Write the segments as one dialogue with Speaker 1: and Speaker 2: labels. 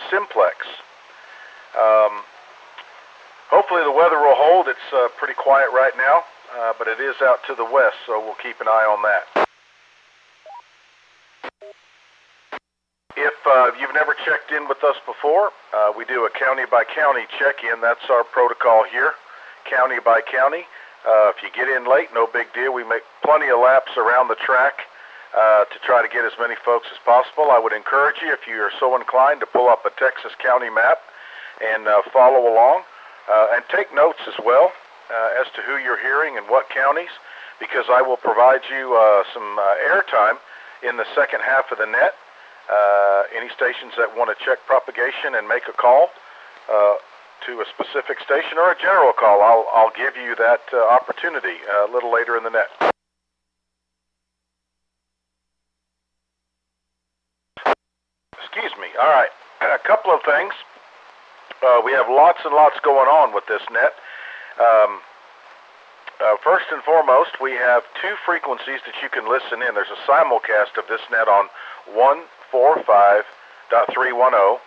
Speaker 1: Simplex. Hopefully the weather will hold. It's pretty quiet right now, but it is out to the west, so we'll keep an eye on that. If you've never checked in with us before, we do a county-by-county check-in. That's our protocol here, county by county. If you get in late, no big deal. We make plenty of laps around the track to try to get as many folks as possible. I would encourage you, if you are so inclined, to pull up a Texas county map and follow along. And take notes as well as to who you're hearing and what counties, because I will provide you some airtime in the second half of the net. Any stations that want to check propagation and make a call to a specific station or a general call, I'll give you that opportunity a little later in the net. Excuse me. All right. A couple of things. We have lots and lots going on with this net. First and foremost, we have two frequencies that you can listen in. There's a simulcast of this net on 145.310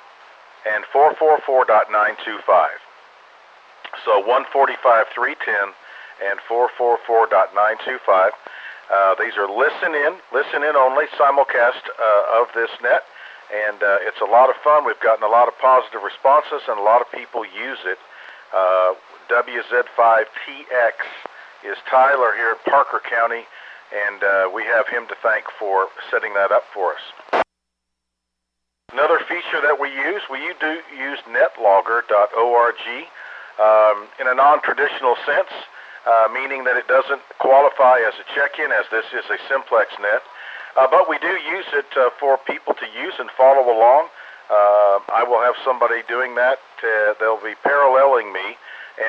Speaker 1: and 444.925. So 145.310 and 444.925. These are listen in only simulcast of this net. And it's a lot of fun. We've gotten a lot of positive responses, and a lot of people use it. WZ5TX is Tyler here in Parker County, and we have him to thank for setting that up for us. Another feature that we do use netlogger.org in a non-traditional sense, meaning that it doesn't qualify as a check-in, as this is a Simplex net. But we do use it for people to use and follow along. I will have somebody doing that. They'll be paralleling me,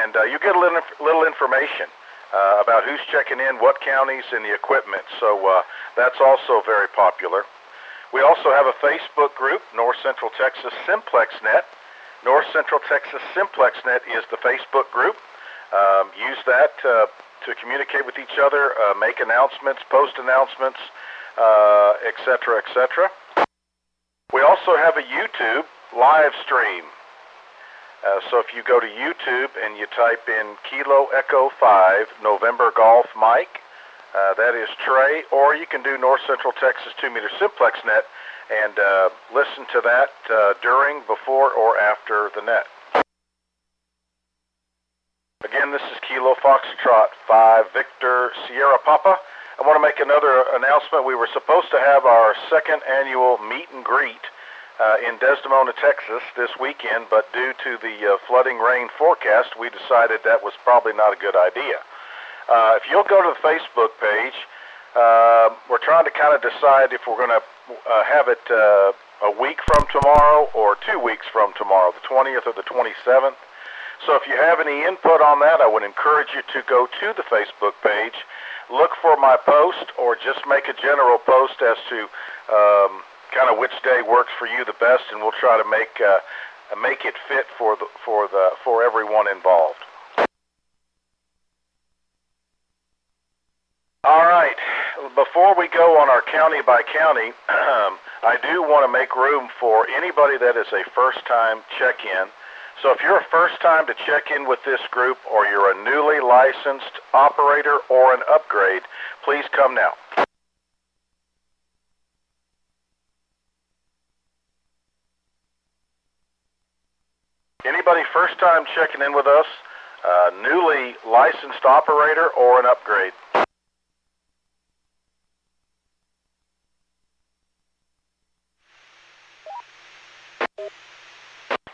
Speaker 1: and you get a little information about who's checking in, what counties, and the equipment. So that's also very popular. We also have a Facebook group, North Central Texas Simplex Net. North Central Texas Simplex Net is the Facebook group. Use that to communicate with each other, make announcements, post announcements, etc., etc. We also have a YouTube live stream. So if you go to YouTube and you type in Kilo Echo 5 November Golf Mike, that is Trey, or you can do North Central Texas 2-meter Simplex Net and listen to that during, before, or after the net. Again, this is Kilo Foxtrot 5 Victor Sierra Papa. I want to make another announcement. We were supposed to have our second annual meet and greet in Desdemona, Texas this weekend, but due to the flooding rain forecast, we decided that was probably not a good idea. If you'll go to the Facebook page, we're trying to kind of decide if we're going to have it a week from tomorrow or 2 weeks from tomorrow, the 20th or the 27th. So if you have any input on that, I would encourage you to go to the Facebook page, look for my post, or just make a general post as to kind of which day works for you the best, and we'll try to make it fit for everyone involved. All right, before we go on our county by county, I do want to make room for anybody that is a first-time check-in. So if you're a first time to check in with this group, or you're a newly licensed operator or an upgrade, please come now. Anybody first time checking in with us, newly licensed operator or an upgrade?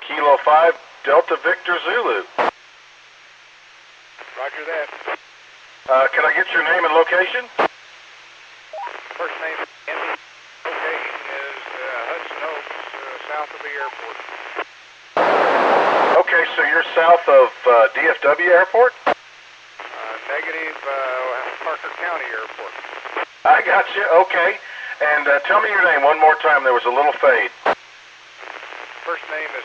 Speaker 1: Kilo 5 Delta Victor Zulu.
Speaker 2: Roger that.
Speaker 1: Can I get your name and location?
Speaker 2: First name is Andy. Location is Hudson Oaks, south of the airport.
Speaker 1: Okay, so you're south of DFW Airport?
Speaker 2: Negative, Parker County Airport.
Speaker 1: I got you, okay. And tell me your name one more time. There was a little fade.
Speaker 2: First name is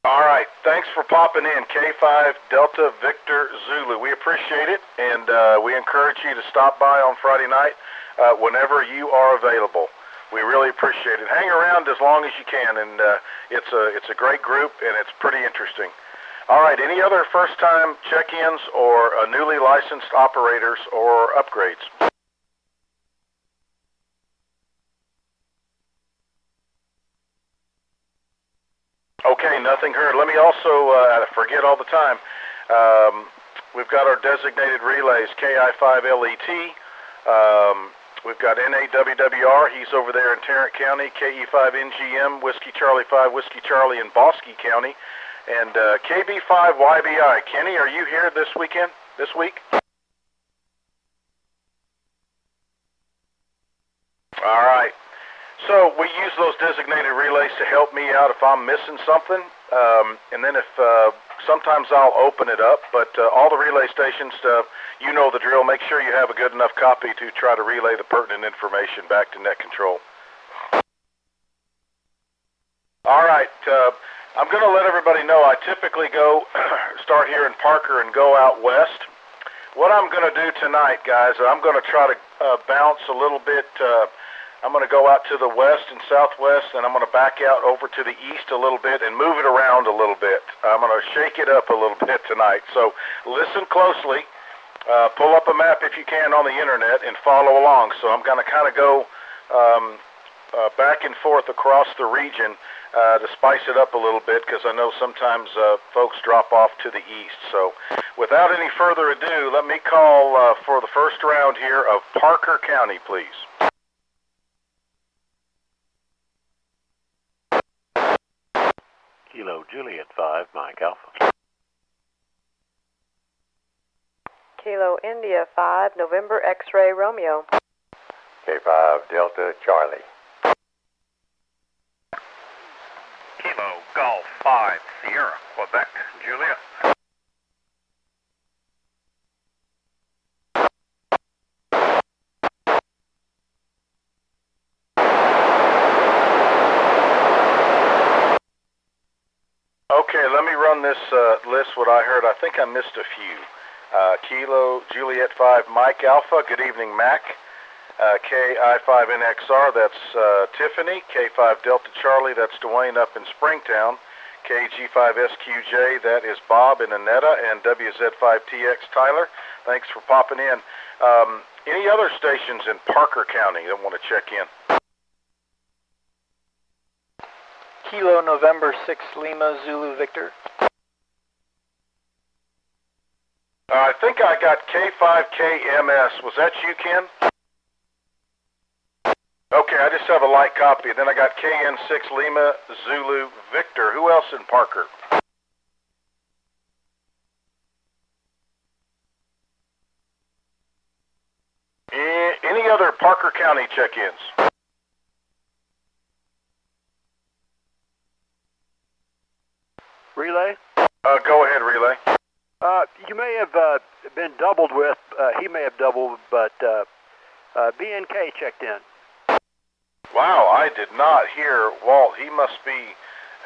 Speaker 1: All right, thanks for popping in, K5 Delta Victor Zulu. We appreciate it, and we encourage you to stop by on Friday night. whenever you are available. We really appreciate it. Hang around as long as you can, and it's a great group, and it's pretty interesting. All right, any other first-time check-ins or newly licensed operators or upgrades? Okay, nothing heard. Let me also, forget all the time, we've got our designated relays, KI5LET. We've got NAWWR, he's over there in Tarrant County, KE5NGM, Whiskey Charlie 5, Whiskey Charlie in Bosque County, and KB5YBI. Kenny, are you here this week? All right. So we use those designated relays to help me out if I'm missing something, and then if sometimes I'll open it up, but all the relay stations, you know the drill. Make sure you have a good enough copy to try to relay the pertinent information back to net control. All right, I'm going to let everybody know I typically go start here in Parker and go out west. What I'm going to do tonight, guys, I'm going to try to bounce a little bit. I'm going to go out to the west and southwest, and I'm going to back out over to the east a little bit and move it around a little bit. I'm going to shake it up a little bit tonight. So listen closely. Pull up a map if you can on the internet and follow along. So I'm going to kind of go back and forth across the region to spice it up a little bit, because I know sometimes folks drop off to the east. So without any further ado, let me call for the first round here of Parker County, please.
Speaker 3: Kilo Juliet 5, Mike Alpha.
Speaker 4: Kilo India 5, November X-ray Romeo.
Speaker 3: K5 Delta Charlie.
Speaker 2: Kilo Golf 5, Sierra, Quebec, Juliet.
Speaker 1: Okay, let me run this list, what I heard. I think I missed a few. Kilo Juliet 5 Mike Alpha, good evening, Mac. KI5NXR, that's Tiffany. K5 Delta Charlie, that's Dwayne up in Springtown. KG5SQJ, that is Bob in Annetta. And WZ5TX Tyler, thanks for popping in. Any other stations in Parker County that want to check in?
Speaker 5: Kilo November 6 Lima Zulu Victor.
Speaker 1: I think I got K5KMS. Was that you, Ken? Okay, I just have a light copy. Then I got KN6 Lima Zulu Victor. Who else in Parker? Any other Parker County check-ins?
Speaker 6: Relay?
Speaker 1: Go ahead, Relay.
Speaker 6: You may have been doubled with, he may have doubled, but BNK checked in.
Speaker 1: Wow, I did not hear Walt. He must be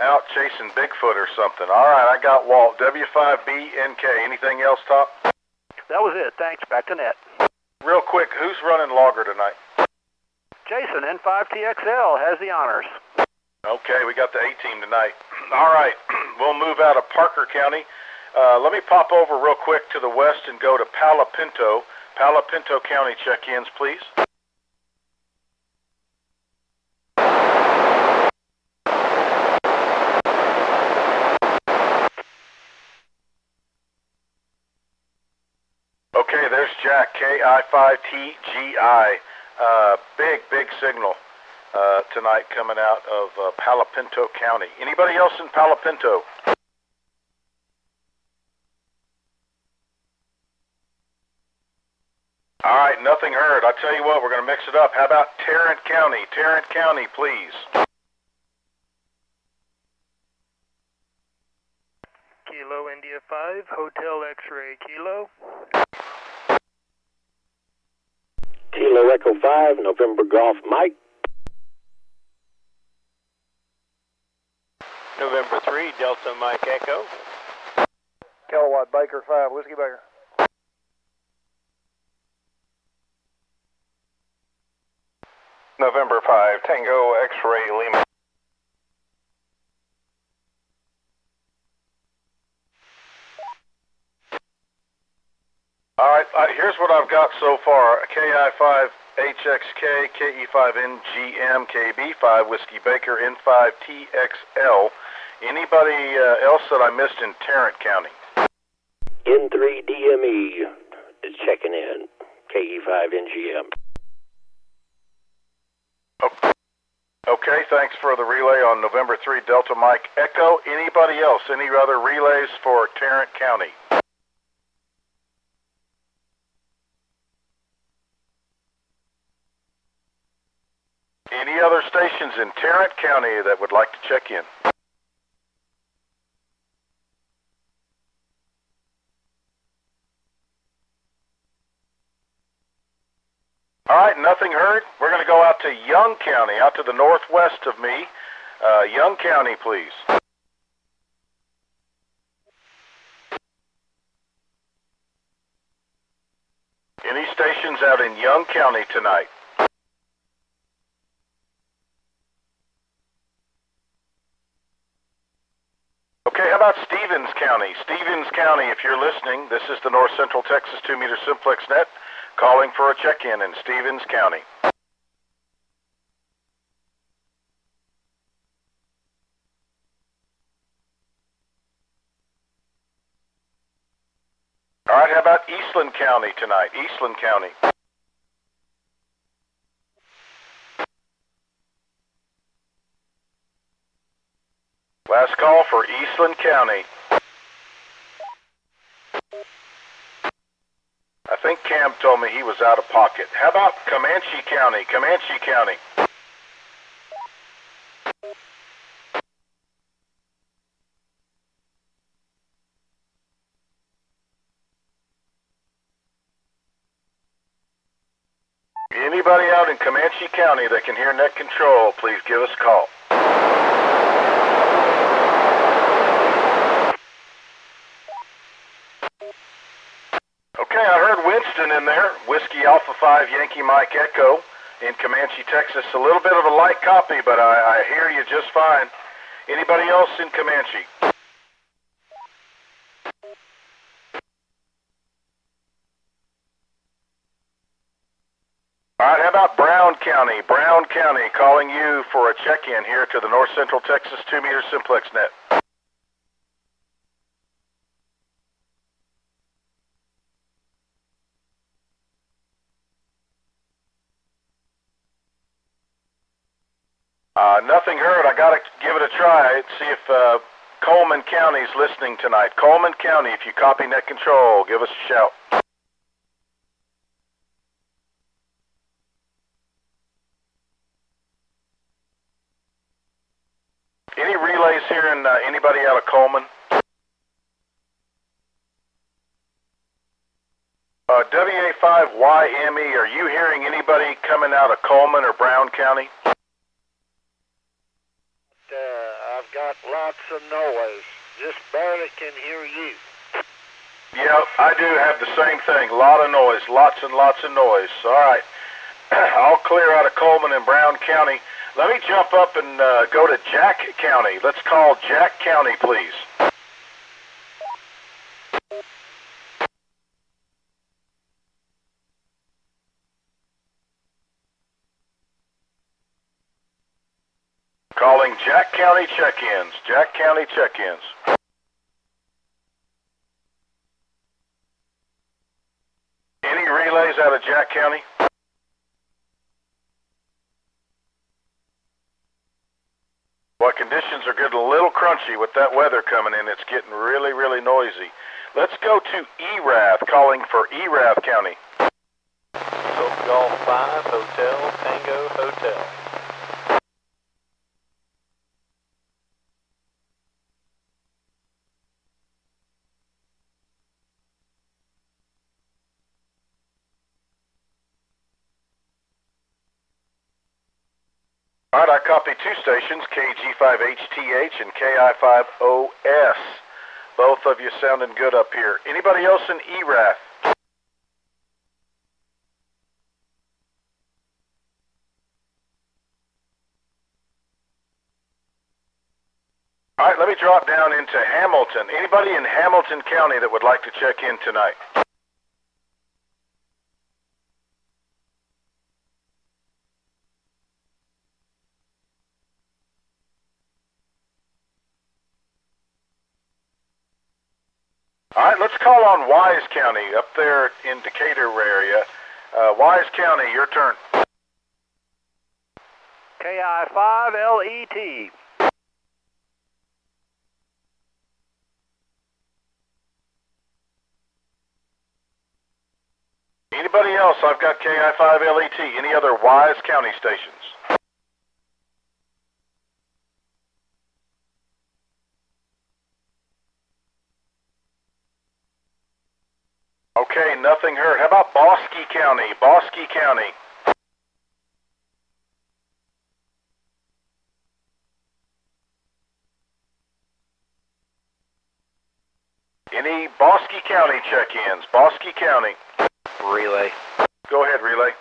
Speaker 1: out chasing Bigfoot or something. All right, I got Walt. W5BNK. Anything else, Top?
Speaker 6: That was it. Thanks. Back to net.
Speaker 1: Real quick, who's running logger tonight?
Speaker 6: Jason, N5TXL, has the honors.
Speaker 1: Okay, we got the A-team tonight. All right, we'll move out of Parker County. Let me pop over real quick to the west and go to Palo Pinto. Palo Pinto County check-ins, please. Okay, there's Jack, KI5TGI. Big signal tonight coming out of Palo Pinto County. Anybody else in Palo Pinto? All right, nothing heard. I'll tell you what, we're going to mix it up. How about Tarrant County? Tarrant County, please.
Speaker 5: Kilo India 5, Hotel X-ray Kilo.
Speaker 3: Kilo Echo 5, November Golf Mike.
Speaker 5: November 3, Delta Mike Echo.
Speaker 2: Kilowatt Baker 5, Whiskey Baker.
Speaker 1: November 5, Tango X-Ray Lima. All right, here's what I've got so far. KI5HXK, KE5NGM, KB5 Whiskey Baker, N5TXL. Anybody else that I missed in Tarrant County?
Speaker 3: N3DME is checking in. KE5NGM.
Speaker 1: Okay, thanks for the relay on November 3, Delta Mike Echo. Anybody else? Any other relays for Tarrant County? Any other stations in Tarrant County that would like to check in? All right, nothing heard. We're going to go out to Young County, out to the northwest of me. Young County, please. Any stations out in Young County tonight? Okay, how about Stevens County? Stevens County, if you're listening, this is the North Central Texas 2-meter Simplex net calling for a check-in in Stevens County. All right, how about Eastland County tonight? Eastland County. Last call for Eastland County. I think Cam told me he was out of pocket. How about Comanche County? Comanche County. Anybody out in Comanche County that can hear net control, please give us a call. Okay, I heard Winston in there. Whiskey Alpha 5 Yankee Mike Echo in Comanche, Texas. A little bit of a light copy, but I hear you just fine. Anybody else in Comanche? All right, how about Brown County? Brown County calling you for a check-in here to the North Central Texas 2-meter Simplex net. Nothing heard. I got to give it a try. See if Coleman County's listening tonight. Coleman County, if you copy net control, give us a shout. Any relays here in anybody out of Coleman? WA5YME, are you hearing anybody coming out of Coleman or Brown County?
Speaker 2: I've got lots of noise. Just barely can hear you.
Speaker 1: Yeah, I do have the same thing. A lot of noise, lots and lots of noise. All right, I'll clear out of Coleman and Brown County. Let me jump up and go to Jack County. Let's call Jack County, please. Calling Jack County check-ins. Jack County check-ins. Any relays out of Jack County? Well, conditions are getting a little crunchy with that weather coming in. It's getting really, really noisy. Let's go to Erath, calling for Erath County.
Speaker 7: Golf 5, Hotel, Tango, Hotel.
Speaker 1: All right, I copy two stations, KG5HTH and KI5OS. Both of you sounding good up here. Anybody else in Erath? All right, let me drop down into Hamilton. Anybody in Hamilton County that would like to check in tonight? All right, let's call on Wise County up there in Decatur area. Wise County, your turn.
Speaker 6: KI5LET.
Speaker 1: Anybody else? I've got KI5LET. Any other Wise County stations? Okay, nothing heard. How about Bosque County? Bosque County. Any Bosque County check-ins? Bosque County.
Speaker 7: Relay.
Speaker 1: Go ahead, Relay.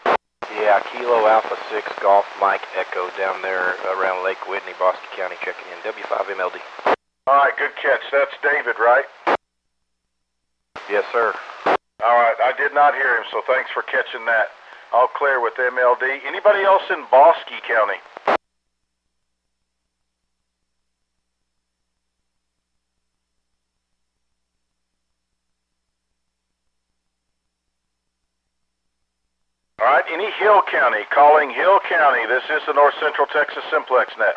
Speaker 7: Yeah, Kilo Alpha 6 Golf Mike Echo down there around Lake Whitney, Bosque County, checking in. W5MLD.
Speaker 1: All right, good catch. That's David, right?
Speaker 7: Yes, sir.
Speaker 1: All right, I did not hear him, so thanks for catching that. I'll clear with MLD. Anybody else in Bosque County? All right, any Hill County? Calling Hill County. This is the North Central Texas Simplex Net.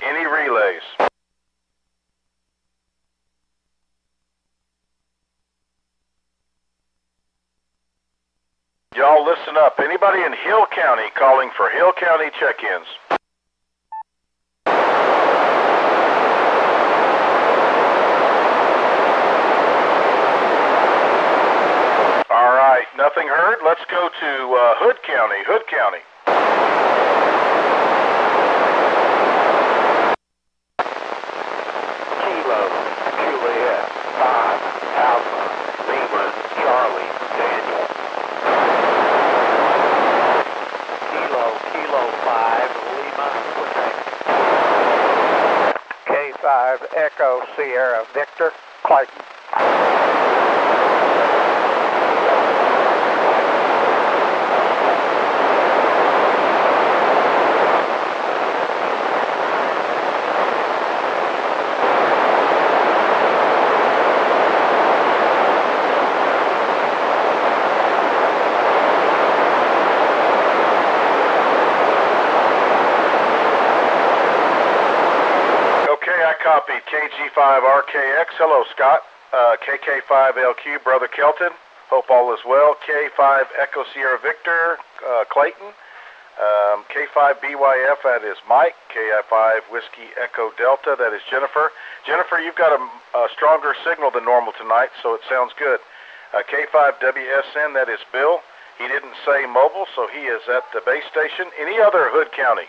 Speaker 1: Any relays? Y'all listen up. Anybody in Hill County calling for Hill County check-ins? All right, nothing heard. Let's go to Hood County. Hood County.
Speaker 3: Kilo, Juliet, 5, Alpha, Lima, Charlie, Daniel. Kilo, 5, Lima, Quebec.
Speaker 2: K5 Echo Sierra Victor, Clayton.
Speaker 1: Copied. KG5RKX. Hello, Scott. KK5LQ, Brother Kelton. Hope all is well. K5 Echo Sierra Victor, Clayton. K5BYF, that is Mike. KI5 Whiskey Echo Delta, that is Jennifer. Jennifer, you've got a stronger signal than normal tonight, so it sounds good. K5WSN, that is Bill. He didn't say mobile, so he is at the base station. Any other Hood County?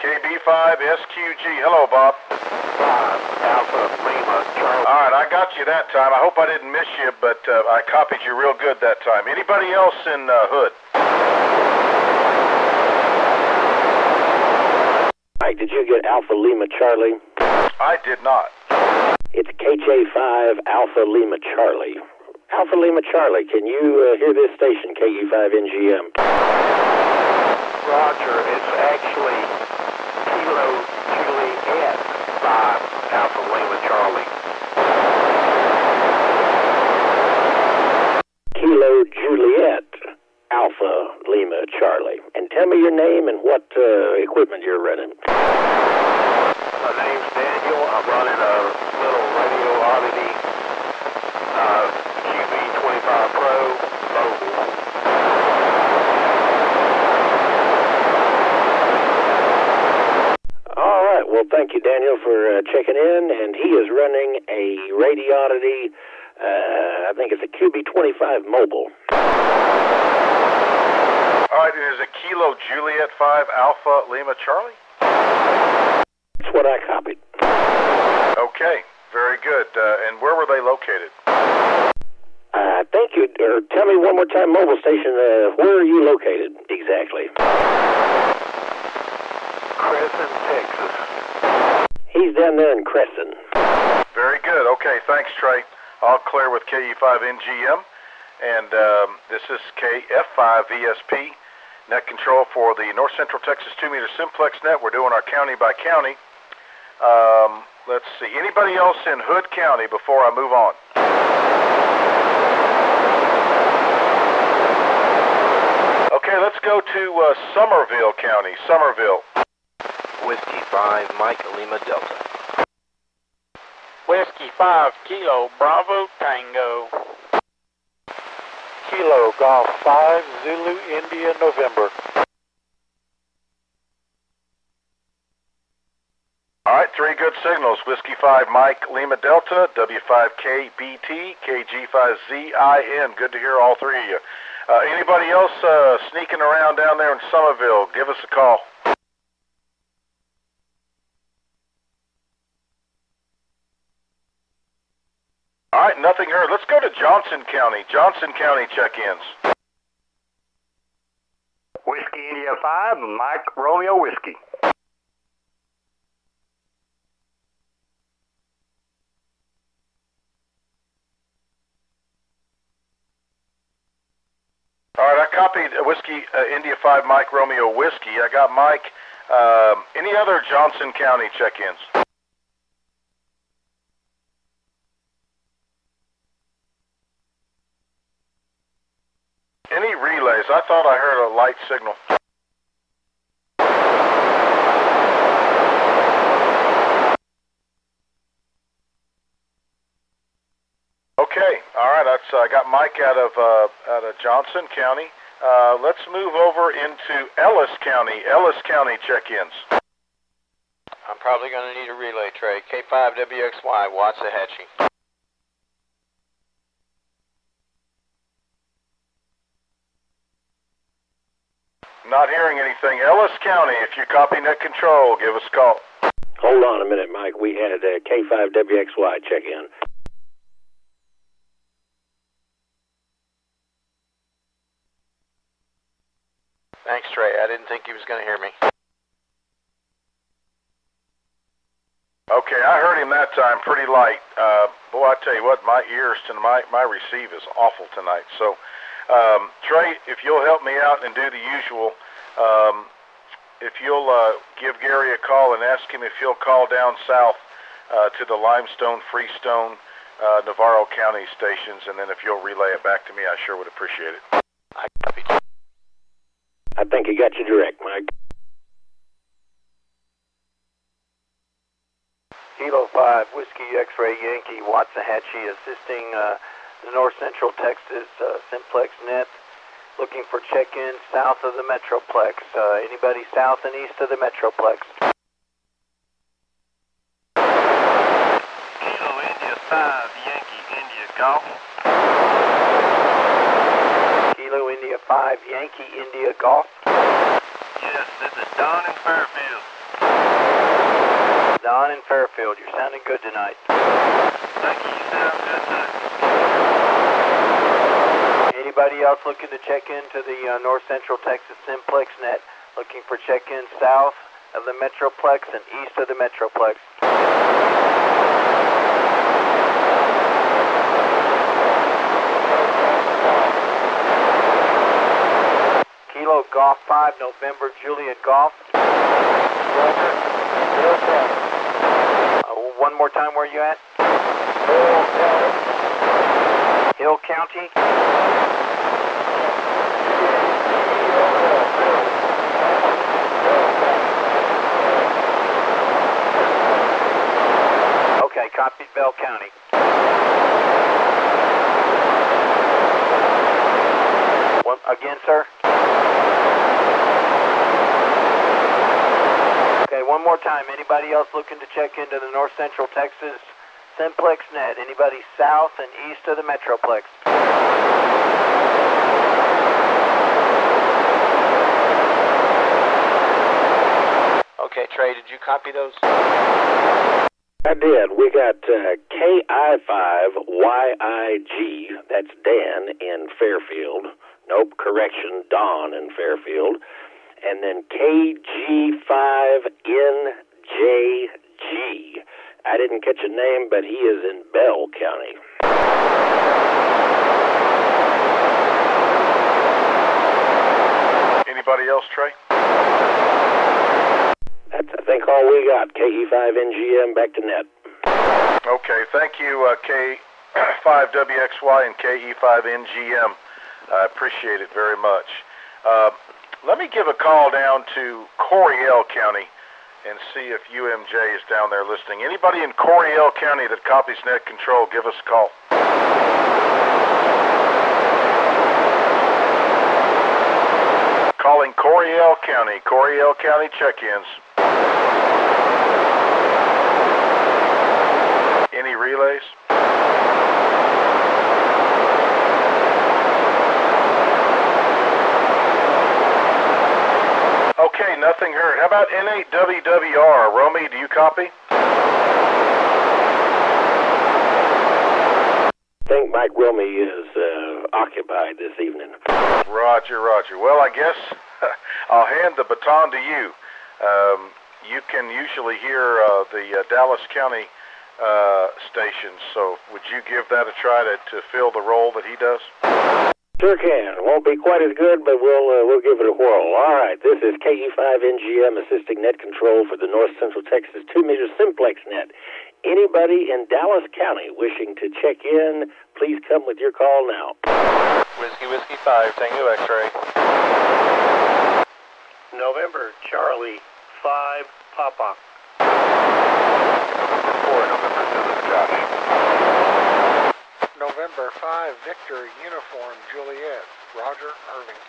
Speaker 1: KB5SQG. Hello, Bob.
Speaker 3: 5, Alpha, Lima, Charlie.
Speaker 1: All right, I got you that time. I hope I didn't miss you, but I copied you real good that time. Anybody else in Hood?
Speaker 3: Mike, did you get Alpha, Lima, Charlie?
Speaker 1: I did not.
Speaker 3: It's KJ5 Alpha, Lima, Charlie. Alpha, Lima, Charlie, can you hear this station, KE5NGM?
Speaker 2: Roger, it's actually Kilo Juliet 5 Alpha Lima Charlie.
Speaker 3: Kilo Juliet Alpha Lima Charlie. And tell me your name and what equipment you're running.
Speaker 2: My name's Daniel. I'm running a little radio oddity QB25 Pro mobile.
Speaker 3: Well, thank you, Daniel, for checking in, and he is running a Radiodity, I think it's a QB25 mobile.
Speaker 1: All right, and is it Kilo Juliet 5 Alpha Lima Charlie?
Speaker 3: That's what I copied.
Speaker 1: Okay, very good. And where were they located?
Speaker 3: I think think you, or tell me one more time, mobile station, where are you located exactly?
Speaker 6: Crescent, Texas.
Speaker 3: He's down there in Crescent.
Speaker 1: Very good. Okay, thanks, Trey. All clear with KE5NGM, and this is KF5VSP, net control for the North Central Texas 2-meter Simplex net. We're doing our county by county. Let's see. Anybody else in Hood County before I move on? Okay, let's go to Somerville County. Somerville.
Speaker 7: Whiskey 5, Mike Lima Delta.
Speaker 2: Whiskey 5, Kilo Bravo Tango.
Speaker 6: Kilo Golf 5, Zulu India November.
Speaker 1: All right, 3 good signals. Whiskey 5, Mike Lima Delta, W5KBT, KG5ZIN. Good to hear all 3 of you. Anybody else sneaking around down there in Somerville, give us a call. All right, nothing heard. Let's go to Johnson County. Johnson County check-ins.
Speaker 6: Whiskey India 5, Mike Romeo Whiskey.
Speaker 1: All right, I copied Whiskey India 5 Mike Romeo Whiskey. I got Mike. Any other Johnson County check-ins? Any relays? I thought I heard a light signal. Okay, all right. I got Mike out of Johnson County. Let's move over into Ellis County. Ellis County check-ins.
Speaker 7: I'm probably going to need a relay, Trey. K5WXY, Waxahachie.
Speaker 1: Not hearing anything. Ellis County, if you copy net control, give us a call.
Speaker 3: Hold on a minute, Mike. We had K5WXY check in.
Speaker 7: Thanks, Trey. I didn't think he was going to hear me.
Speaker 1: Okay, I heard him that time pretty light. Boy, I tell you what, my ears to my receive is awful tonight. So, Trey, if you'll help me out and do the usual, if you'll give Gary a call and ask him if he'll call down south to the Limestone, Freestone, Navarro County stations, and then if you'll relay it back to me, I sure would appreciate it.
Speaker 7: I copied.
Speaker 3: I think he got you direct, Mike.
Speaker 8: Kilo 5, Whiskey X-Ray Yankee, Waxahachie, assisting the North Central Texas Simplex net, looking for check-in south of the Metroplex. Anybody south and east of the Metroplex?
Speaker 5: Kilo India 5, Yankee India Golf.
Speaker 8: Kilo India 5, Yankee India Golf.
Speaker 5: Yes, this is Don in Fairfield.
Speaker 8: Don in Fairfield, you're sounding good tonight.
Speaker 5: Thank you, you sound good too.
Speaker 8: Anybody else looking to check into the North Central Texas Simplex net, looking for check-in south of the Metroplex and east of the Metroplex? Kilo Golf 5, November Juliet Golf. One more time, where you at? Hill County. Okay, copied, Bell County. Again, sir? Okay, one more time. Anybody else looking to check into the North Central Texas Simplex net? Anybody south and east of the Metroplex?
Speaker 7: Okay, Trey, did you copy those?
Speaker 3: I did. We got KI5YIG, that's Dan in Fairfield. Nope, correction, Don in Fairfield. And then KG5NJG. I didn't catch a name, but he is in Bell County.
Speaker 1: Anybody else, Trey?
Speaker 3: That's, I think, all we got. KE5NGM, back to net.
Speaker 1: Okay, thank you, K5WXY and KE5NGM. I appreciate it very much. Let me give a call down to Coryell County and see if UMJ is down there listening. Anybody in Coryell County that copies net control, give us a call. Calling Coryell County check-ins. Any relays? Okay, nothing heard. How about N8WWR? Romy, do you copy?
Speaker 3: I think Mike Romy is occupied this evening.
Speaker 1: Roger, roger. Well, I guess I'll hand the baton to you. You can usually hear the Dallas County station, so would you give that a try to fill the role that he does?
Speaker 3: Sure can. Won't be quite as good, but we'll give it a whirl. All right, this is KE5NGM assisting net control for the North Central Texas 2-meter Simplex net. Anybody in Dallas County wishing to check in, please come with your call now.
Speaker 7: Whiskey 5, Tango X-ray.
Speaker 5: November Charlie 5 Papa.
Speaker 7: November 4, November 2, Josh.
Speaker 2: November 5, Victor Uniform Juliet, Roger Irving.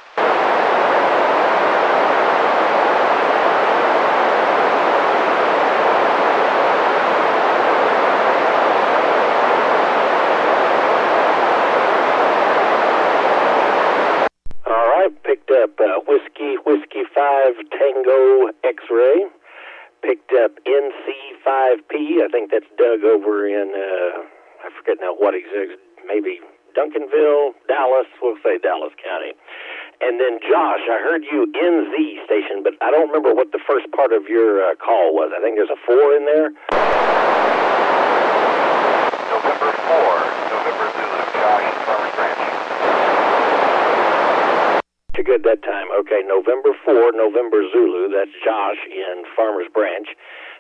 Speaker 3: All right, picked up Whiskey 5 Tango X-ray. Picked up NC5P, I think that's Doug over in, I forget now what exactly, maybe Duncanville, Dallas, we'll say Dallas County. And then Josh, I heard you NZ station, but I don't remember what the first part of your call was. I think there's a 4 in there.
Speaker 7: November 4, November Zulu, Josh, Farmers Branch.
Speaker 3: Too good that time. Okay, November 4, November Zulu, that's Josh in Farmers Branch.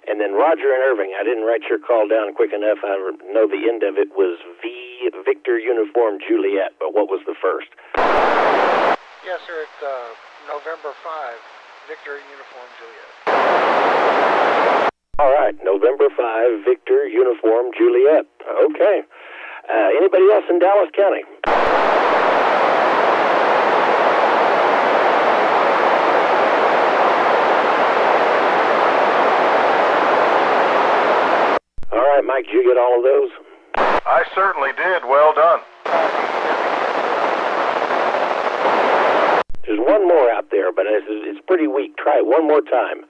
Speaker 3: And then Roger in Irving, I didn't write your call down quick enough. I know the end of it was V, Victor Uniform Juliet, but what was the first?
Speaker 2: Yes, sir, it's November 5, Victor Uniform Juliet.
Speaker 3: All right, November 5, Victor Uniform Juliet. Okay. Anybody else in Dallas County? Mike, did you get all of those?
Speaker 1: I certainly did. Well done.
Speaker 3: There's one more out there, but it's pretty weak. Try it one more time.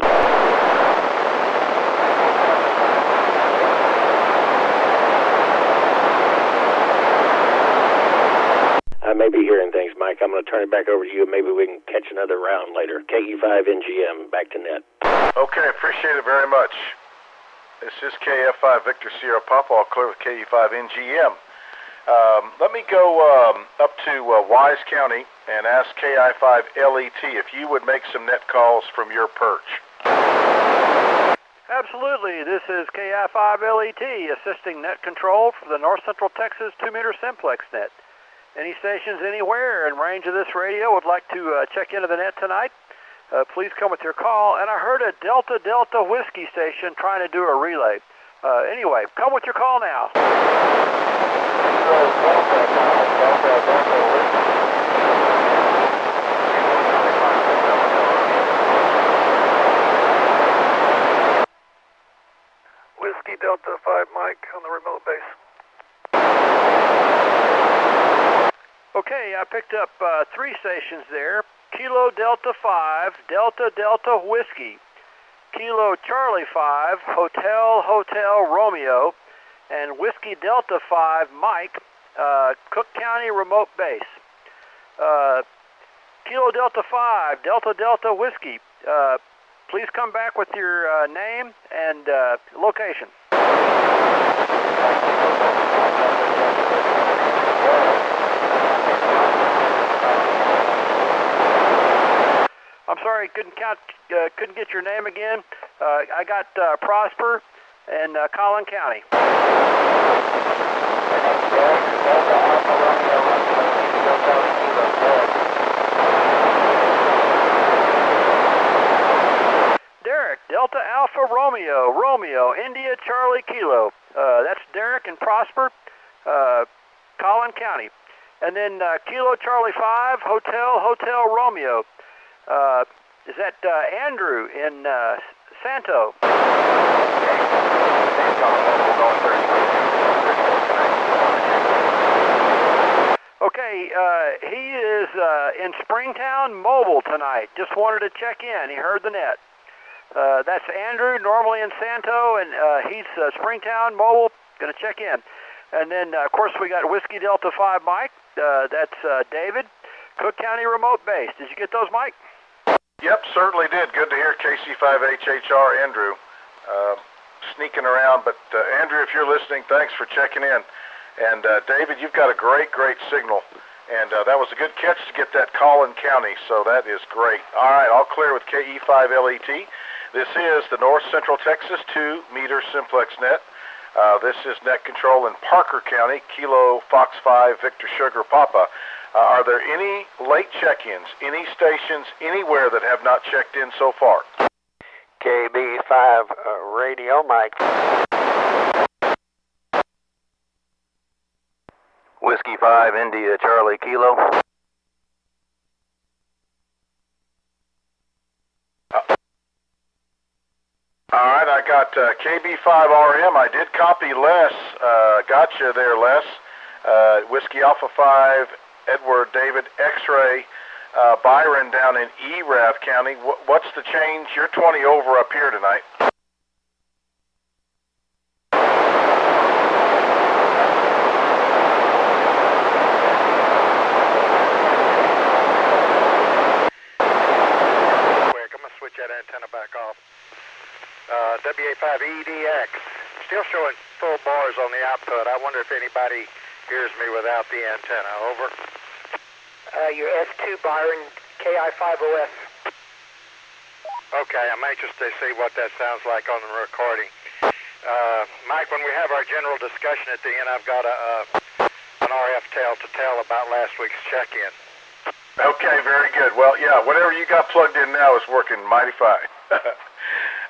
Speaker 3: I may be hearing things, Mike. I'm going to turn it back over to you. Maybe we can catch another round later. KE5NGM, back to net.
Speaker 1: Okay, appreciate it very much. This is KF5 Victor Sierra Papa, all clear with KE5NGM. Let me go up to Wise County and ask KI5LET if you would make some net calls from your perch.
Speaker 6: Absolutely. This is KI5LET assisting net control for the North Central Texas 2-meter Simplex net. Any stations anywhere in range of this radio would like to check into the net tonight, please come with your call. And I heard a Delta Delta Whiskey station trying to do a relay. Anyway, come with your call now.
Speaker 2: Whiskey Delta 5 Mike on the remote base.
Speaker 6: Okay, I picked up 3 stations there. Kilo Delta 5, Delta Delta Whiskey. Kilo Charlie 5, Hotel Romeo, and Whiskey Delta 5 Mike, Cook County remote base. Kilo Delta 5, Delta Whiskey, please come back with your name and location. I'm sorry, couldn't get your name again. I got Prosper and Collin County. Derek, Delta Alpha Romeo, India Charlie Kilo. That's Derek and Prosper, Collin County. And then Kilo Charlie 5, Hotel Romeo. Is that Andrew in Santo? Okay, he is in Springtown Mobile tonight. Just wanted to check in. He heard the net. That's Andrew, normally in Santo, and he's Springtown Mobile, going to check in. And then, of course, we got Whiskey Delta 5 Mike. That's David, Cook County remote base. Did you get those, Mike?
Speaker 1: Yep, certainly did. Good to hear KC5HHR, Andrew, sneaking around. But Andrew, if you're listening, thanks for checking in. And David, you've got a great signal. And that was a good catch to get that Collin County, so that is great. All right, all clear with KE5LET. This is the North Central Texas 2-meter Simplex net. This is net control in Parker County, Kilo Fox 5, Victor Sugar Papa. Are there any late check-ins, any stations, anywhere that have not checked in so far?
Speaker 3: KB5 radio, Mike.
Speaker 7: Whiskey 5, India Charlie Kilo.
Speaker 1: All right, I got KB5RM. I did copy Les. Got you there, Les. Whiskey Alpha 5, Edward David X-Ray, Byron down in Erath County. What's the change? You're 20 over up here tonight.
Speaker 2: Quick, I'm going to switch that antenna back off. WA5EDX, still showing full bars on the output. I wonder if anybody hears me without the antenna. Over.
Speaker 9: Your S2 Byron KI5OS.
Speaker 2: Okay, I'm anxious to see what that sounds like on the recording. Mike, when we have our general discussion at the end, I've got an RF tale to tell about last week's check-in.
Speaker 1: Okay, very good. Well, yeah, whatever you got plugged in now is working mighty fine.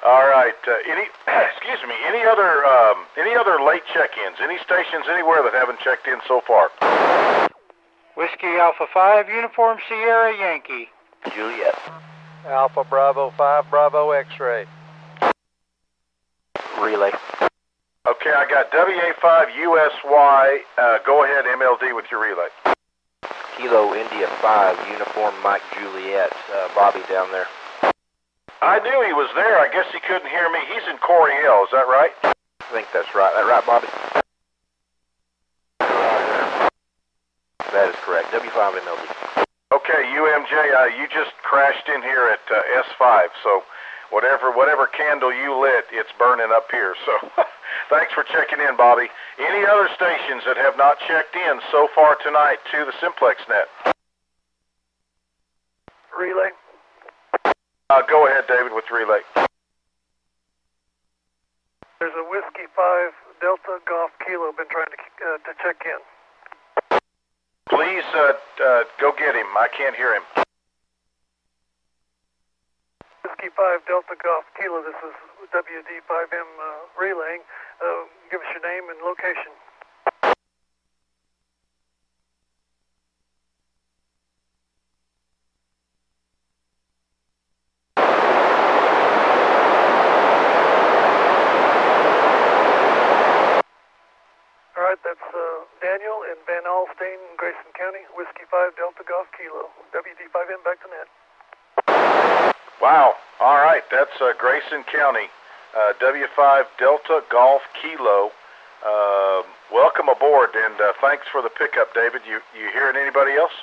Speaker 1: All right. Any other late check-ins? Any stations anywhere that haven't checked in so far?
Speaker 5: Whiskey Alpha 5, Uniform Sierra Yankee.
Speaker 7: Juliet.
Speaker 6: Alpha Bravo 5, Bravo X-ray.
Speaker 7: Relay.
Speaker 1: Okay, I got WA5USY. Go ahead, MLD, with your relay.
Speaker 7: Kilo India 5, Uniform Mike Juliet. Bobby down there.
Speaker 1: I knew he was there. I guess he couldn't hear me. He's in Corey Hill. Is that right?
Speaker 7: I think that's right. That right, Bobby? That is correct. W5MLD.
Speaker 1: Okay, UMJ, you just crashed in here at S5, so whatever candle you lit, it's burning up here. So thanks for checking in, Bobby. Any other stations that have not checked in so far tonight to the Simplex net?
Speaker 9: Relay.
Speaker 1: Go ahead, David, with relay.
Speaker 5: There's a Whiskey 5 Delta Golf Kilo been trying to check in.
Speaker 1: Please go get him. I can't hear him.
Speaker 5: Whiskey 5 Delta Golf Kilo, this is WD5M relaying. Give us your name and location. That's Daniel in Van Alstyne, Grayson County, Whiskey 5 Delta Golf Kilo. WD5M back to net.
Speaker 1: Wow. All right. That's Grayson County, W5 Delta Golf Kilo. Welcome aboard, and thanks for the pickup, David. You hearing anybody else?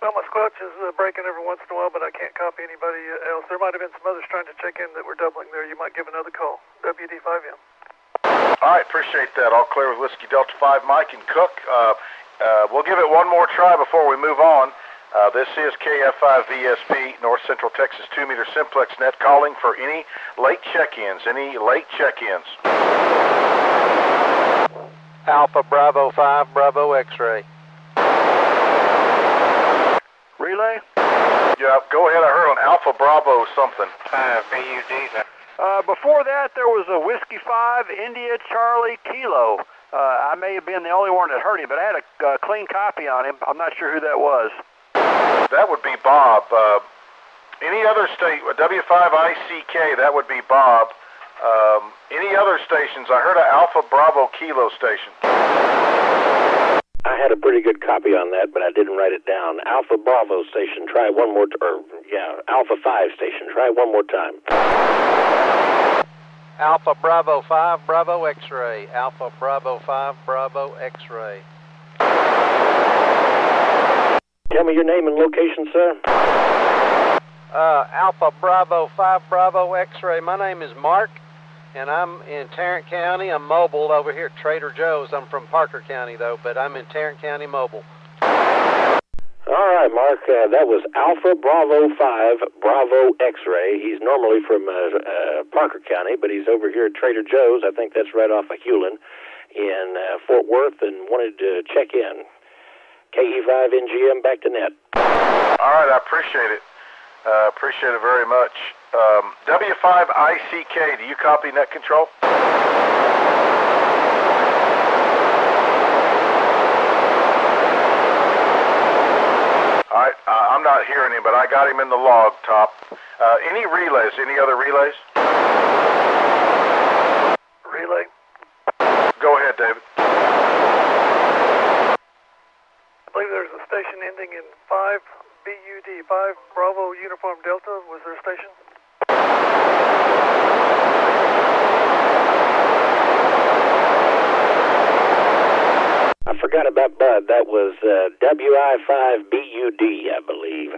Speaker 5: Well, my squelch is breaking every once in a while, but I can't copy anybody else. There might have been some others trying to check in that were doubling there. You might give another call. WD5M.
Speaker 1: All right, appreciate that. All clear with Whiskey Delta 5, Mike and Cook. We'll give it one more try before we move on. This is KF5VSP, North Central Texas 2-meter Simplex net, calling for any late check-ins.
Speaker 10: Alpha Bravo 5, Bravo X-ray.
Speaker 6: Relay?
Speaker 1: Yeah, go ahead. I heard on Alpha Bravo something.
Speaker 2: 5 BUD.
Speaker 6: Before that, there was a Whiskey 5, India Charlie Kilo. I may have been the only one that heard him, but I had a clean copy on him. I'm not sure who that was.
Speaker 1: That would be Bob. Any other state, W5ICK, that would be Bob. Any other stations? I heard an Alpha Bravo Kilo station.
Speaker 3: I had a pretty good copy on that, but I didn't write it down. Alpha Bravo station, try one more, Alpha 5 station, try one more time.
Speaker 10: Alpha Bravo 5, Bravo X-ray. Alpha Bravo 5, Bravo X-ray.
Speaker 3: Tell me your name and location, sir.
Speaker 10: Alpha Bravo 5, Bravo X-ray. My name is Mark, and I'm in Tarrant County. I'm mobile over here at Trader Joe's. I'm from Parker County, though, but I'm in Tarrant County mobile.
Speaker 3: All right, Mark, that was Alpha Bravo 5, Bravo X-ray. He's normally from Parker County, but he's over here at Trader Joe's. I think that's right off of Hewlin in Fort Worth, and wanted to check in. KE5NGM, back to net.
Speaker 1: All right, I appreciate it. Appreciate it very much. W5ICK, do you copy net control? All right, I'm not hearing him, but I got him in the log, Top. Any relays? Any other relays?
Speaker 5: Relay.
Speaker 1: Go ahead, David.
Speaker 5: I believe there's a station ending in 5 BUD, 5 Bravo Uniform Delta. Was there a station?
Speaker 3: I forgot about Bud. That was WI5BUD, I believe.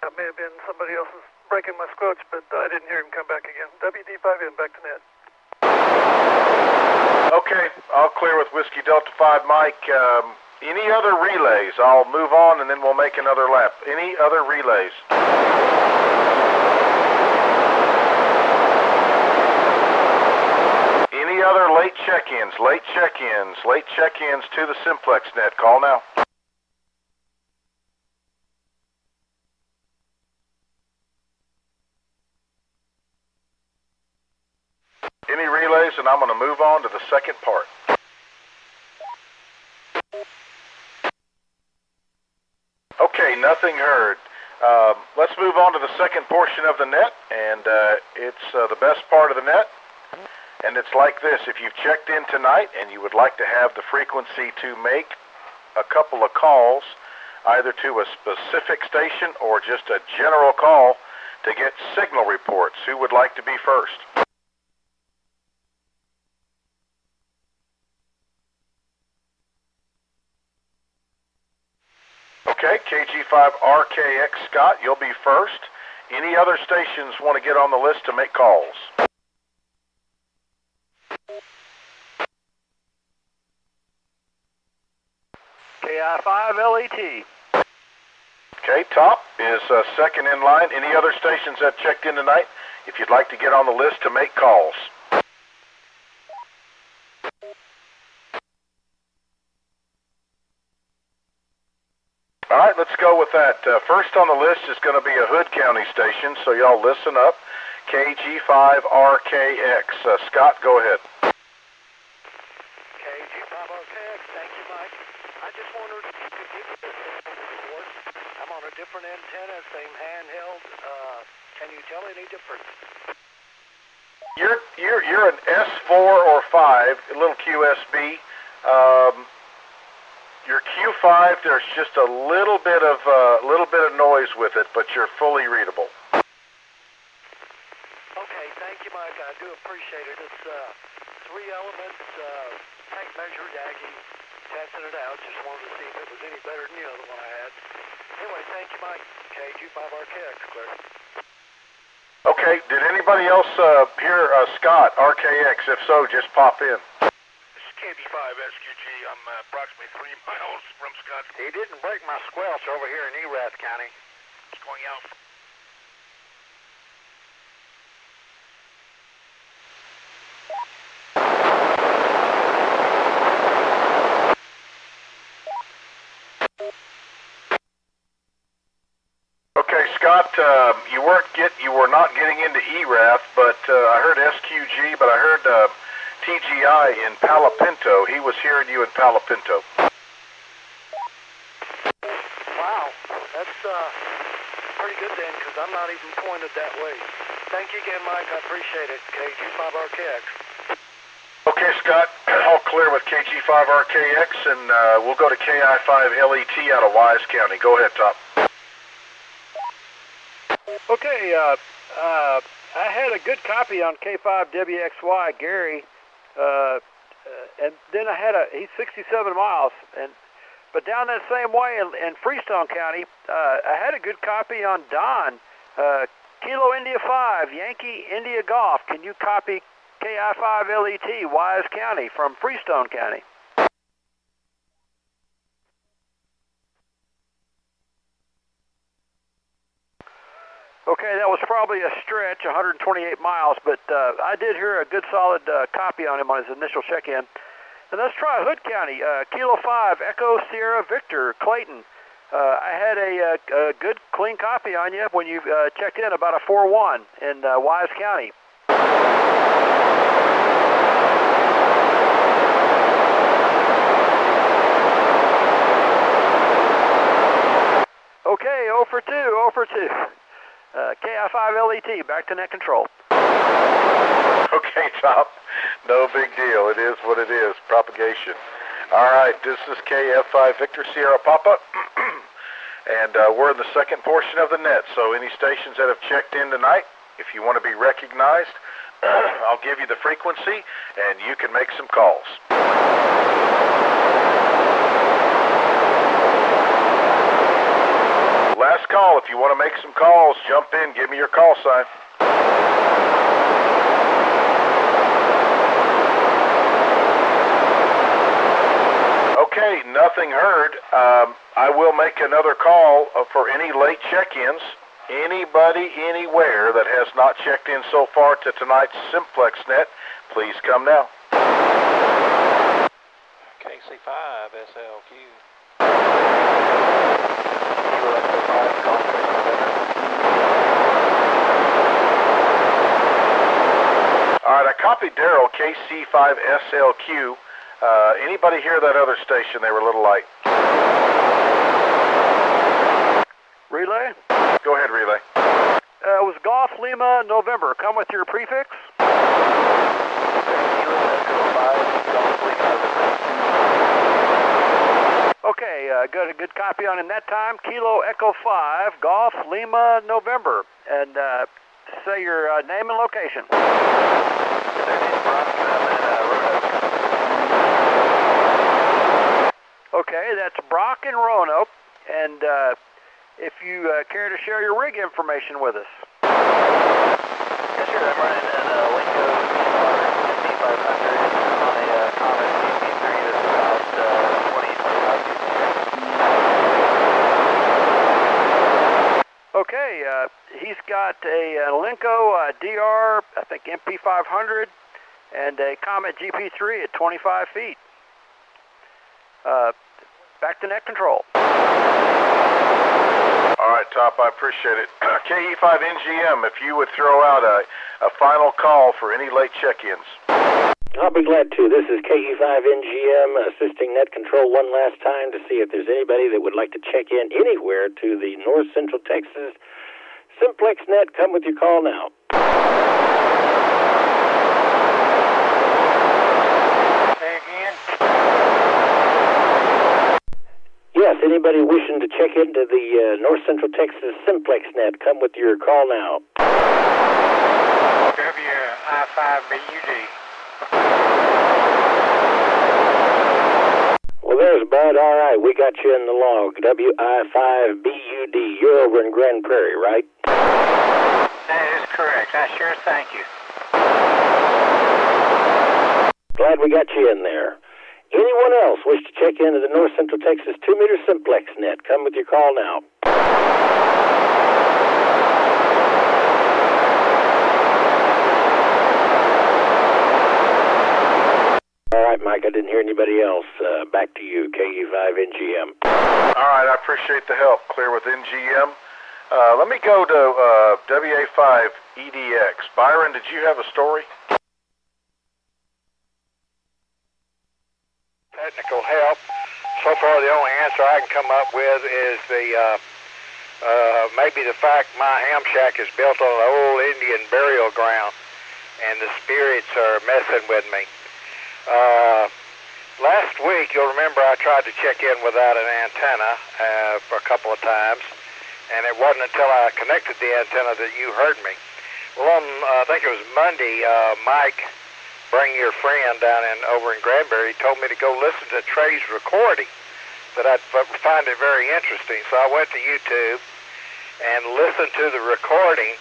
Speaker 5: That may have been somebody else's breaking my squelch, but I didn't hear him come back again. WD5M, back to net.
Speaker 1: Okay, I'll clear with Whiskey Delta 5, Mike. Any other relays? I'll move on and then we'll make another lap. Any other relays? Any other late check-ins? Late check-ins to the Simplex net. Call now. Any relays, and I'm going to move on to the second part. Okay, nothing heard. Let's move on to the second portion of the net, and it's the best part of the net. And it's like this: if you've checked in tonight and you would like to have the frequency to make a couple of calls, either to a specific station or just a general call to get signal reports, who would like to be first? Okay, KG5RKX Scott, you'll be first. Any other stations want to get on the list to make calls?
Speaker 6: KI5LET.
Speaker 1: Okay, Top is second in line. Any other stations that checked in tonight, if you'd like to get on the list to make calls? All right, let's go with that. First on the list is going to be a Hood County station, so y'all listen up. KG5RKX. Scott, go ahead.
Speaker 9: KG5RKX, thank you, Mike. I just wondered if you could give me the
Speaker 1: You're an S4 or 5, a little QSB. Your Q5, there's just a little bit of noise with it, but you're fully readable.
Speaker 11: Okay, thank you, Mike. I do appreciate it. It's 3 elements, tank measure, Yagi, testing it out. Just wanted to see if it was any better than the other one I had. Anyway, thank you, Mike. KG5RKX, clear.
Speaker 1: Okay, did anybody else hear Scott, RKX? If so, just pop in.
Speaker 12: This is KB5 SQG. I'm approximately 3 miles from Scott.
Speaker 2: He didn't break my squelch over here in Erath County.
Speaker 12: It's going out.
Speaker 1: Okay, Scott, you were not getting into ERAF, but I heard SQG, but I heard TGI in Palo Pinto. He was hearing you in Palo Pinto.
Speaker 11: Wow, that's pretty good then, because I'm not even pointed that way. Thank you again, Mike. I appreciate it. KG5RKX.
Speaker 1: Okay, Scott, all clear with KG5RKX, and we'll go to KI5LET out of Wise County. Go ahead, Top.
Speaker 6: Okay, I had a good copy on K5WXY, Gary, and then I had he's 67 miles, but down that same way in Freestone County, I had a good copy on Don, Kilo India 5, Yankee India Golf. Can you copy KI5LET, Wise County from Freestone County? Okay, that was probably a stretch, 128 miles, but I did hear a good solid copy on him on his initial check-in. And let's try Hood County, Kilo 5, Echo Sierra Victor, Clayton. I had a good clean copy on you when you checked in, about a 4-1 in Wise County. Okay, 0 for 2, 0 for 2. KI5LET, back to net control.
Speaker 1: Okay, Top. No big deal. It is what it is. Propagation. All right, this is KF5 Victor Sierra Papa. And we're in the second portion of the net. So any stations that have checked in tonight, if you want to be recognized, I'll give you the frequency, and you can make some calls. Last call. If you want to make some calls, jump in. Give me your call sign. Okay, nothing heard. I will make another call for any late check-ins. Anybody, anywhere that has not checked in so far to tonight's Simplex net, please come now.
Speaker 10: KC5 SLQ.
Speaker 1: All right, I copied Daryl, KC5SLQ. Anybody hear that other station? They were a little light.
Speaker 6: Relay?
Speaker 1: Go ahead, Relay.
Speaker 6: It was Golf Lima November. Come with your prefix. Okay, got a good copy on him that time. Kilo Echo 5, Golf Lima November. And say your name and location. Okay, that's Brock and Roanoke. And if you care to share your rig information with us.
Speaker 8: Yes, sure. I'm running an Linko MP500 on a Comet GP3 that's about 20-25 feet.
Speaker 6: Okay, he's got a Linko DR, I think MP500, and a Comet GP3 at 25 feet. Back to net control.
Speaker 1: All right, Top, I appreciate it. KE5NGM, if you would throw out a final call for any late check-ins.
Speaker 3: I'll be glad to. This is KE5NGM assisting net control one last time to see if there's anybody that would like to check in anywhere to the North Central Texas Simplex net. Come with your call now. anybody wishing to check into the North Central Texas Simplex net, come with your call now.
Speaker 2: WI5BUD.
Speaker 3: Well, there's Bud. All right, we got you in the log. WI5BUD. You're over in Grand Prairie, right?
Speaker 2: That is correct. I sure thank you.
Speaker 3: Glad we got you in there. Anyone else wish to check into the North Central Texas 2-meter Simplex net? Come with your call now. All right, Mike, I didn't hear anybody else. Back to you, KE5NGM.
Speaker 1: All right, I appreciate the help. Clear with NGM. Let me go to WA5EDX. Byron, did you have a story?
Speaker 2: Technical help. So far, the only answer I can come up with is maybe the fact my ham shack is built on an old Indian burial ground, and the spirits are messing with me. Last week, you'll remember I tried to check in without an antenna for a couple of times, and it wasn't until I connected the antenna that you heard me. Well, on I think it was Monday, Mike, Bring Your Friend down over in Granbury, told me to go listen to Trey's recording, that I'd find it very interesting. So I went to YouTube and listened to the recording,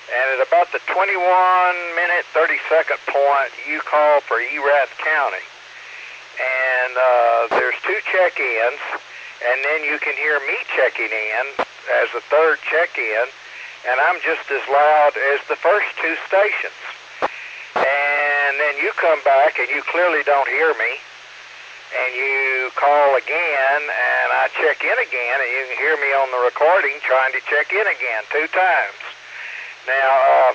Speaker 2: and at about the 21-minute, 30-second point, you called for Erath County. And there's 2 check-ins, and then you can hear me checking in as the 3rd check-in, and I'm just as loud as the first 2 stations. And then you come back and you clearly don't hear me, and you call again, and I check in again, and you can hear me on the recording trying to check in again 2 times. Now,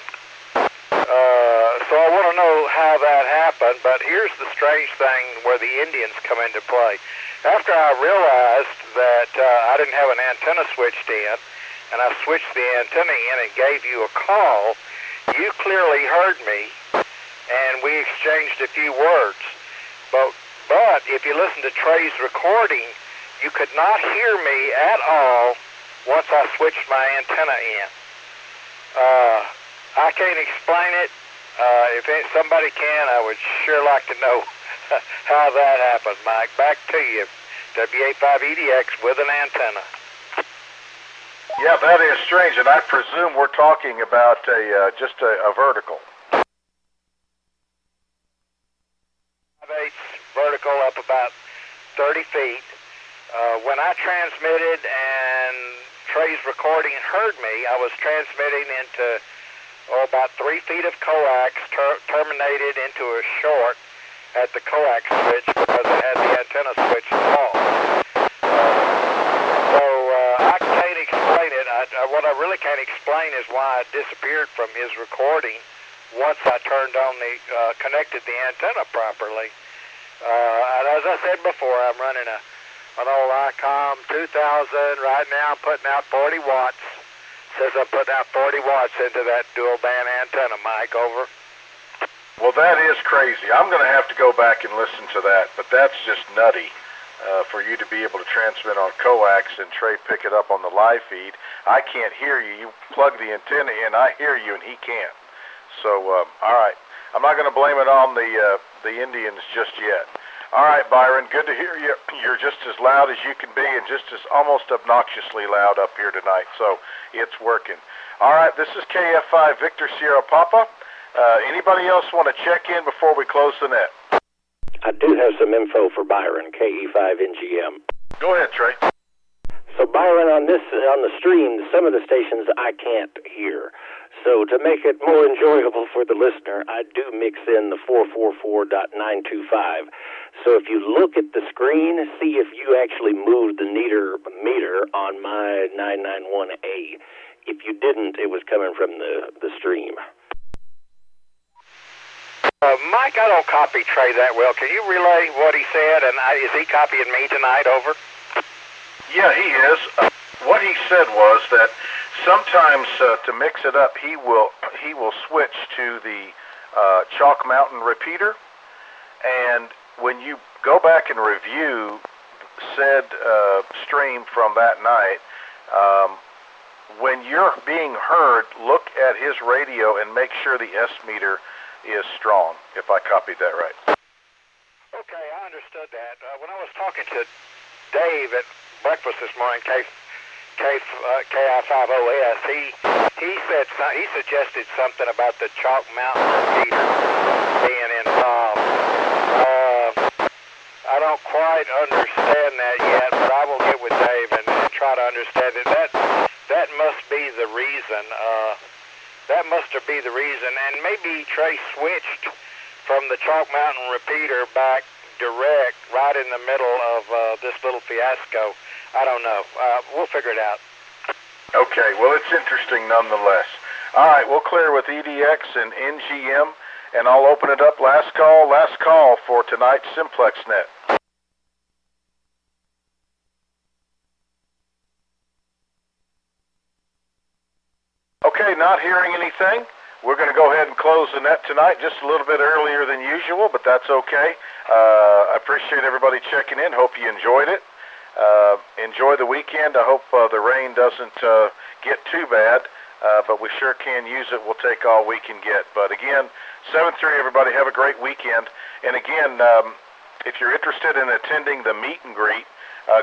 Speaker 2: so I want to know how that happened, but here's the strange thing where the Indians come into play. After I realized that I didn't have an antenna switched in, and I switched the antenna in and gave you a call, you clearly heard me, and we exchanged a few words. But if you listen to Trey's recording, you could not hear me at all once I switched my antenna in. I can't explain it. If somebody can, I would sure like to know how that happened, Mike. Back to you, WA5EDX with an antenna.
Speaker 1: Yeah, that is strange, and I presume we're talking about just a vertical.
Speaker 2: 5/8 vertical up about 30 feet. When I transmitted and Trey's recording heard me, I was transmitting into about 3 feet of coax, terminated into a short at the coax switch because it had the antenna switched off. So I can't explain it. What I really can't explain is why I disappeared from his recording once I turned on connected the antenna properly. And as I said before, I'm running an old ICOM 2000. Right now I'm putting out 40 watts. Says I'm putting out 40 watts into that dual band antenna, Mike, over.
Speaker 1: Well, that is crazy. I'm going to have to go back and listen to that, but that's just nutty for you to be able to transmit on coax and Trey pick it up on the live feed. I can't hear you. You plug the antenna in, I hear you, and he can't. So, all right. I'm not going to blame it on the Indians just yet. All right, Byron, good to hear you. You're just as loud as you can be and just as almost obnoxiously loud up here tonight, so it's working. All right, this is KF5 Victor Sierra Papa. Anybody else want to check in before we close the net?
Speaker 3: I do have some info for Byron, KE5NGM.
Speaker 1: Go ahead, Trey.
Speaker 3: So Byron, on the stream, some of the stations I can't hear. So to make it more enjoyable for the listener, I do mix in the 444.925. So if you look at the screen, see if you actually moved the meter on my 991A. If you didn't, it was coming from the stream.
Speaker 2: Mike, I don't copy Trey that well. Can you relay what he said? And is he copying me tonight, over?
Speaker 1: Yeah, he is. What he said was that sometimes to mix it up, he will switch to the Chalk Mountain repeater, and when you go back and review said stream from that night, when you're being heard, look at his radio and make sure the S meter is strong, if I copied that right.
Speaker 2: Okay, I understood that. When I was talking to Dave at breakfast this morning, KI50S, he suggested something about the Chalk Mountain repeater being involved. I don't quite understand that yet, but I will get with Dave and try to understand it. That must be the reason. That must be the reason. And maybe Trey switched from the Chalk Mountain repeater back direct right in the middle of this little fiasco. I don't know. We'll figure it out.
Speaker 1: Okay, well, it's interesting nonetheless. All right, we'll clear with EDX and NGM, and I'll open it up. Last call for tonight's Simplex net. Okay, not hearing anything. We're going to go ahead and close the net tonight just a little bit earlier than usual, but that's okay. I appreciate everybody checking in. Hope you enjoyed it. Enjoy the weekend. I hope the rain doesn't get too bad, but we sure can use it. We'll take all we can get. But again, 7-3, everybody, have a great weekend. And again, if you're interested in attending the meet and greet,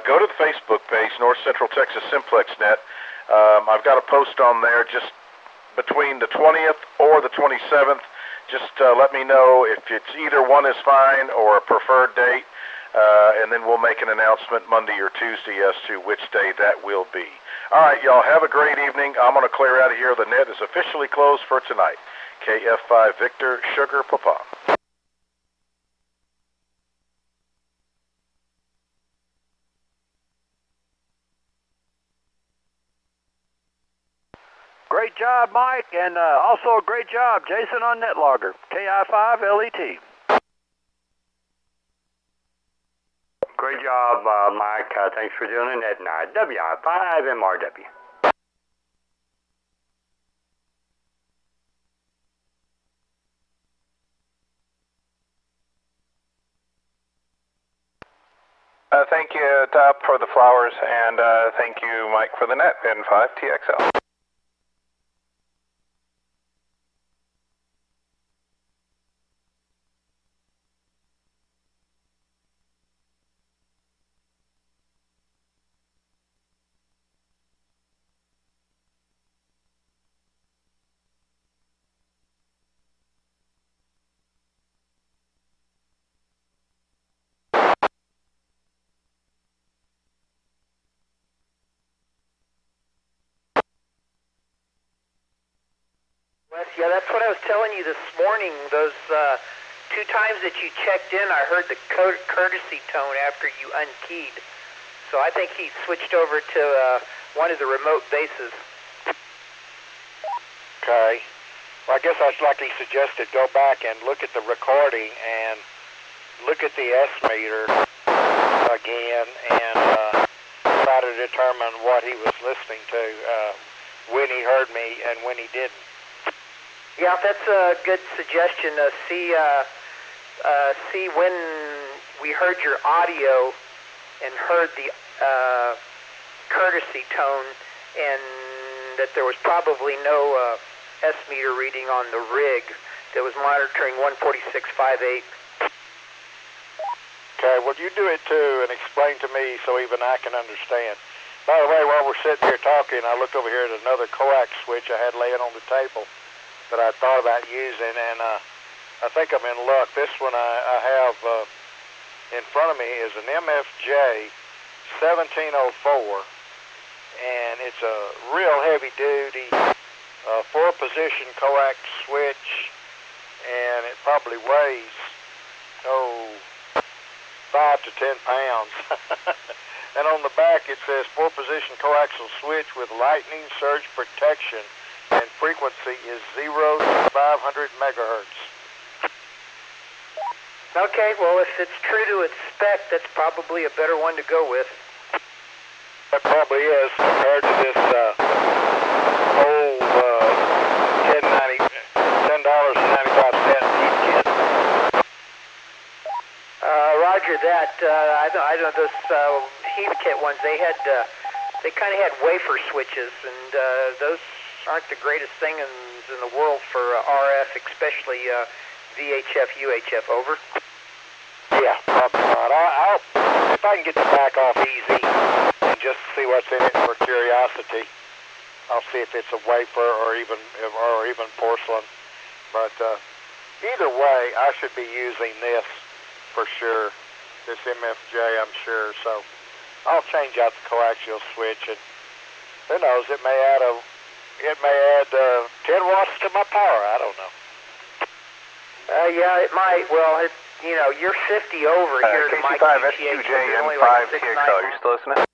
Speaker 1: go to the Facebook page, North Central Texas Simplex Net. I've got a post on there just between the 20th or the 27th. Just let me know if it's either one is fine or a preferred date, and then we'll make an announcement Monday or Tuesday as to which day that will be. All right, y'all, have a great evening. I'm going to clear out of here. The net is officially closed for tonight. KF5 Victor, Sugar Papa.
Speaker 6: Great job, Mike, and also a great job, Jason, on NetLogger. KI5LET.
Speaker 13: Great job, Mike. Thanks for doing it. And WI5MRW.
Speaker 14: Thank you, Top, for the flowers, and thank you, Mike, for the net. N5TXL.
Speaker 9: Yeah, that's what I was telling you this morning. Those 2 times that you checked in, I heard the courtesy tone after you unkeyed. So I think he switched over to one of the remote bases.
Speaker 2: Okay. Well, I guess that's like he suggested. Go back and look at the recording and look at the S meter again and try to determine what he was listening to when he heard me and when he didn't.
Speaker 9: Yeah, that's a good suggestion. See when we heard your audio and heard the courtesy tone, and that there was probably no S meter reading on the rig that was monitoring 146.58.
Speaker 2: Okay, well, you do it too and explain to me so even I can understand. By the way, while we're sitting here talking, I looked over here at another coax switch I had laying on the table that I thought about using, and I think I'm in luck. This one I have in front of me is an MFJ 1704, and it's a real heavy-duty 4-position coax switch, and it probably weighs, 5 to 10 pounds. And on the back it says 4-position coaxial switch with lightning surge protection, and frequency is 0 to 500 megahertz.
Speaker 9: Okay, well, if it's true to its spec, that's probably a better one to go with.
Speaker 2: That probably is compared to this old $10.95 deep kit.
Speaker 9: Roger that. I know those Heathkit ones. They kind of had wafer switches, and those aren't the greatest things in the world for RF, especially VHF, UHF. Over.
Speaker 2: Yeah, probably not. If I can get the back off easy and just see what's in it for curiosity, I'll see if it's a wafer or even porcelain. But either way, I should be using this for sure. This MFJ, I'm sure. So I'll change out the coaxial switch, and who knows? It may add 10 watts to my power. I don't know.
Speaker 9: Yeah, it might. Well, you're 50 over here.
Speaker 14: KC5 SQJ M5 TXL. You're still listening?